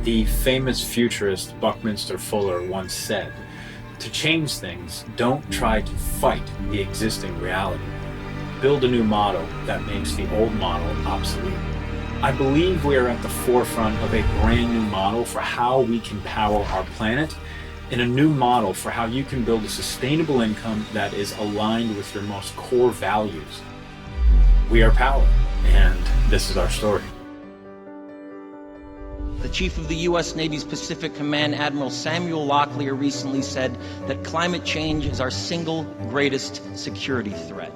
The famous futurist Buckminster Fuller once said, "To change things, don't try to fight the existing reality. Build a new model that makes the old model obsolete." I believe we are at the forefront of a brand new model for how we can power our planet, and a new model for how you can build a sustainable income that is aligned with your most core values. We are power, and this is our story. The chief of the U.S. Navy's Pacific Command, Admiral Samuel Locklear, recently said that climate change is our single greatest security threat.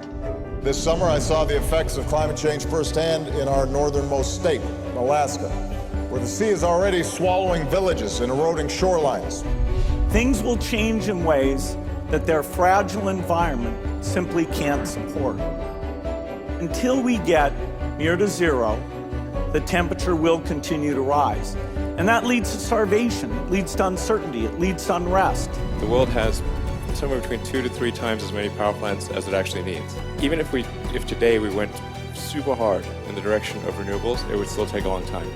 This summer, I saw the effects of climate change firsthand in our northernmost state, Alaska, where the sea is already swallowing villages and eroding shorelines. Things will change in ways that their fragile environment simply can't support. Until we get near to zero, the temperature will continue to rise. And that leads to starvation, it leads to uncertainty, it leads to unrest. The world has somewhere between 2 to 3 times as many power plants as it actually needs. Even if today we went super hard in the direction of renewables, it would still take a long time.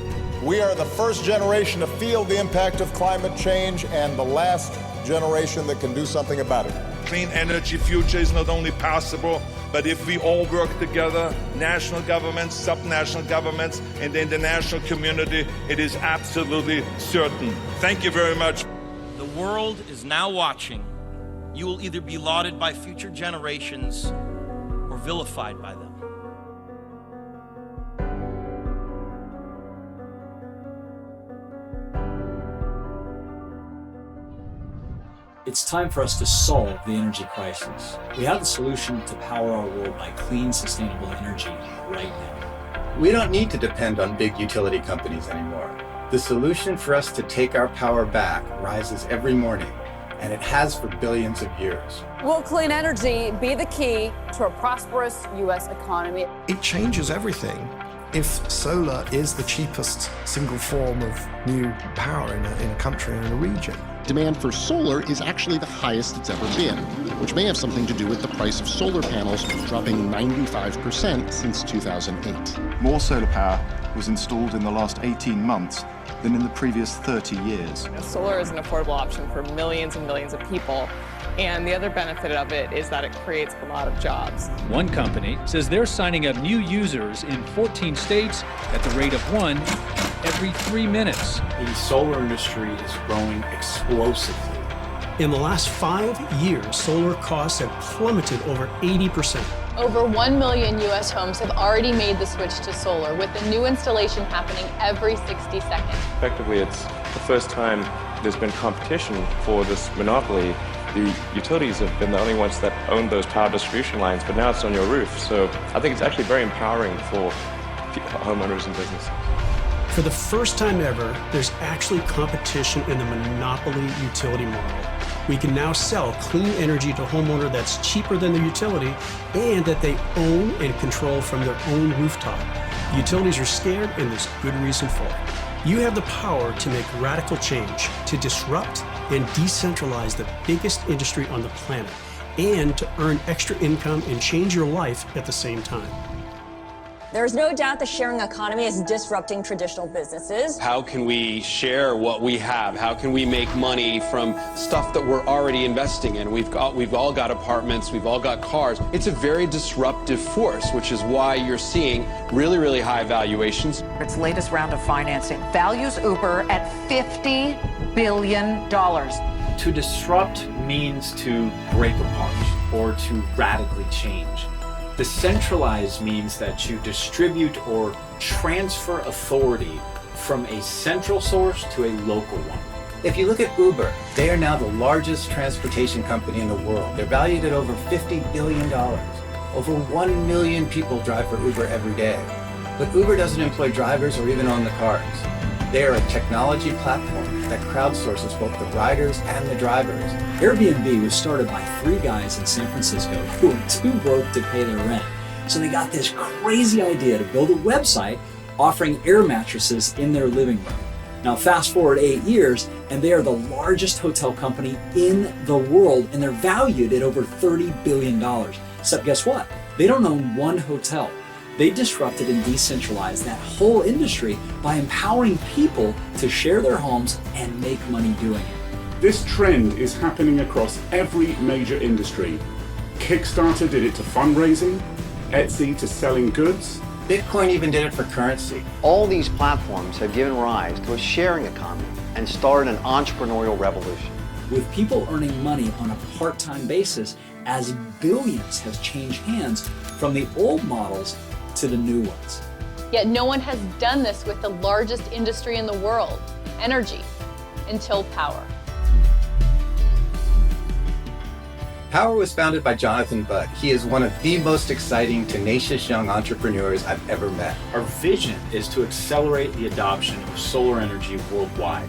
We are the first generation to feel the impact of climate change and the last generation that can do something about it. Clean energy future is not only possible, but if we all work together, national governments, subnational governments, and the international community, it is absolutely certain. Thank you very much. The world is now watching. You will either be lauded by future generations or vilified by them. It's time for us to solve the energy crisis. We have the solution to power our world by clean, sustainable energy right now. We don't need to depend on big utility companies anymore. The solution for us to take our power back rises every morning, and it has for billions of years. Will clean energy be the key to a prosperous U.S. economy? It changes everything. If solar is the cheapest single form of new power in a country or in a region. Demand for solar is actually the highest it's ever been, which may have something to do with the price of solar panels dropping 95% since 2008. More solar power was installed in the last 18 months than in the previous 30 years. Solar is an affordable option for millions and millions of people. And the other benefit of it is that it creates a lot of jobs. One company says they're signing up new users in 14 states at the rate of 1 every 3 minutes. The solar industry is growing explosively. In the last 5 years, solar costs have plummeted over 80%. Over 1 million U.S. homes have already made the switch to solar, with a new installation happening every 60 seconds. Effectively, it's the first time there's been competition for this monopoly. The utilities have been the only ones that own those power distribution lines, but now it's on your roof. So I think it's actually very empowering for homeowners and businesses. For the first time ever, there's actually competition in the monopoly utility model. We can now sell clean energy to a homeowner that's cheaper than the utility and that they own and control from their own rooftop. Utilities are scared, and there's good reason for it. You have the power to make radical change, to disrupt and decentralize the biggest industry on the planet, and to earn extra income and change your life at the same time. There's no doubt the sharing economy is disrupting traditional businesses. How can we share what we have? How can we make money from stuff that we're already investing in? We've all got apartments, we've all got cars. It's a very disruptive force, which is why you're seeing really, really high valuations. Its latest round of financing values Uber at $50 billion. To disrupt means to break apart or to radically change. Decentralize means that you distribute or transfer authority from a central source to a local one. If you look at Uber, they are now the largest transportation company in the world. They're valued at over $50 billion. Over 1 million people drive for Uber every day. But Uber doesn't employ drivers or even own the cars. They are a technology platform that crowdsources both the riders and the drivers. Airbnb was started by 3 guys in San Francisco who were too broke to pay their rent. So they got this crazy idea to build a website offering air mattresses in their living room. Now fast forward 8 years, and they are the largest hotel company in the world, and they're valued at over $30 billion. Except guess what? They don't own one hotel. They disrupted and decentralized that whole industry by empowering people to share their homes and make money doing it. This trend is happening across every major industry. Kickstarter did it to fundraising, Etsy to selling goods. Bitcoin even did it for currency. All these platforms have given rise to a sharing economy and started an entrepreneurial revolution. With people earning money on a part-time basis as billions has changed hands from the old models to the new ones. Yet no one has done this with the largest industry in the world, energy, until power. Power was founded by Jonathan Budd. He is one of the most exciting, tenacious young entrepreneurs I've ever met. Our vision is to accelerate the adoption of solar energy worldwide.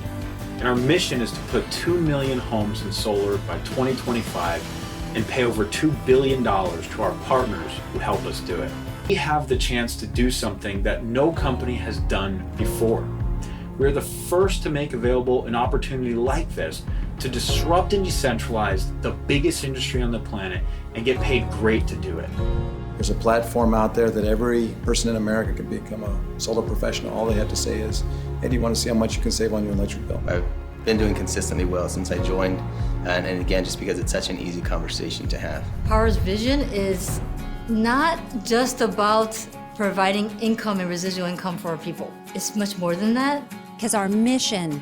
And our mission is to put 2 million homes in solar by 2025 and pay over $2 billion to our partners who help us do it. We have the chance to do something that no company has done before. We're the first to make available an opportunity like this to disrupt and decentralize the biggest industry on the planet and get paid great to do it. There's a platform out there that every person in America can become a solar professional. All they have to say is, hey, do you want to see how much you can save on your electric bill? I've been doing consistently well since I joined, and again, just because it's such an easy conversation to have. Power's vision is not just about providing income and residual income for our people. It's much more than that. Because our mission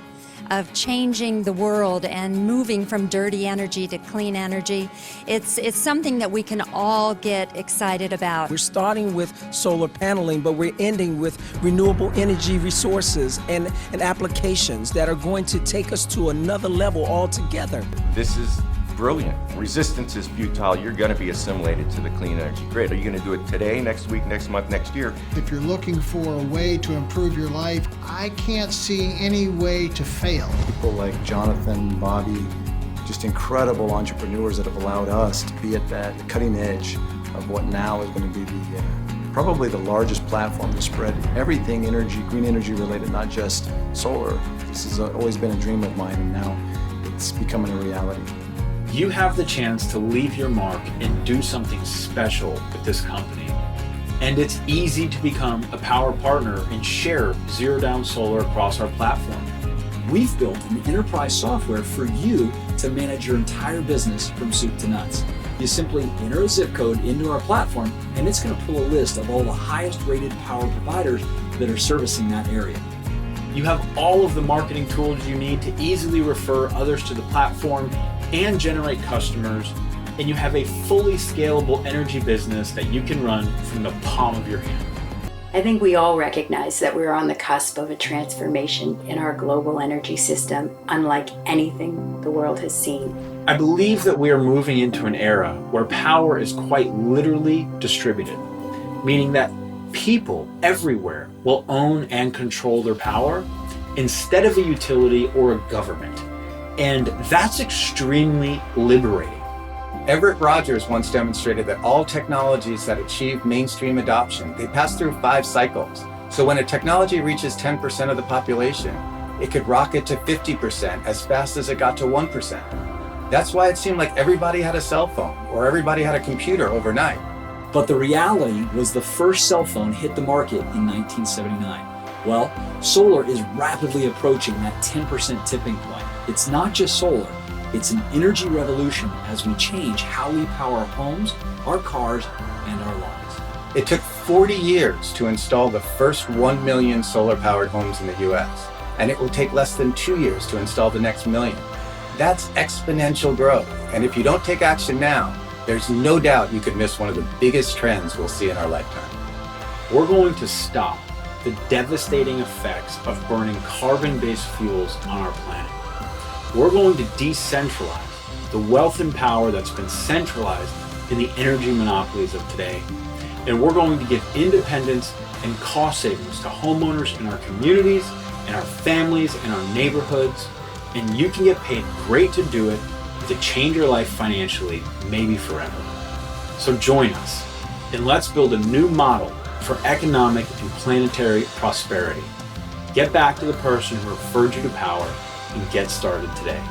of changing the world and moving from dirty energy to clean energy, it's something that we can all get excited about. We're starting with solar paneling, but we're ending with renewable energy resources and applications that are going to take us to another level altogether. This is brilliant. Resistance is futile. You're going to be assimilated to the clean energy grid. Are you going to do it today, next week, next month, next year? If you're looking for a way to improve your life, I can't see any way to fail. People like Jonathan, Bobby, just incredible entrepreneurs that have allowed us to be at that cutting edge of what now is going to be the probably the largest platform to spread everything energy, green energy related, not just solar. This has always been a dream of mine, and now it's becoming a reality. You have the chance to leave your mark and do something special with this company. And it's easy to become a power partner and share Zero Down Solar across our platform. We've built an enterprise software for you to manage your entire business from soup to nuts. You simply enter a zip code into our platform, and it's going to pull a list of all the highest rated power providers that are servicing that area. You have all of the marketing tools you need to easily refer others to the platform and generate customers, and you have a fully scalable energy business that you can run from the palm of your hand. I think we all recognize that we're on the cusp of a transformation in our global energy system, unlike anything the world has seen. I believe that we are moving into an era where power is quite literally distributed, meaning that people everywhere will own and control their power instead of a utility or a government. And that's extremely liberating. Everett Rogers once demonstrated that all technologies that achieve mainstream adoption, they pass through 5 cycles. So when a technology reaches 10% of the population, it could rocket to 50% as fast as it got to 1%. That's why it seemed like everybody had a cell phone or everybody had a computer overnight. But the reality was the first cell phone hit the market in 1979. Well, solar is rapidly approaching that 10% tipping point. It's not just solar, it's an energy revolution as we change how we power our homes, our cars, and our lives. It took 40 years to install the first 1 million solar-powered homes in the US, and it will take less than 2 years to install the next million. That's exponential growth, and if you don't take action now, there's no doubt you could miss one of the biggest trends we'll see in our lifetime. We're going to stop the devastating effects of burning carbon-based fuels on our planet. We're going to decentralize the wealth and power that's been centralized in the energy monopolies of today. And we're going to give independence and cost savings to homeowners in our communities, in our families, in our neighborhoods. And you can get paid great to do it, to change your life financially, maybe forever. So join us, and let's build a new model for economic and planetary prosperity. Get back to the person who referred you to power and get started today.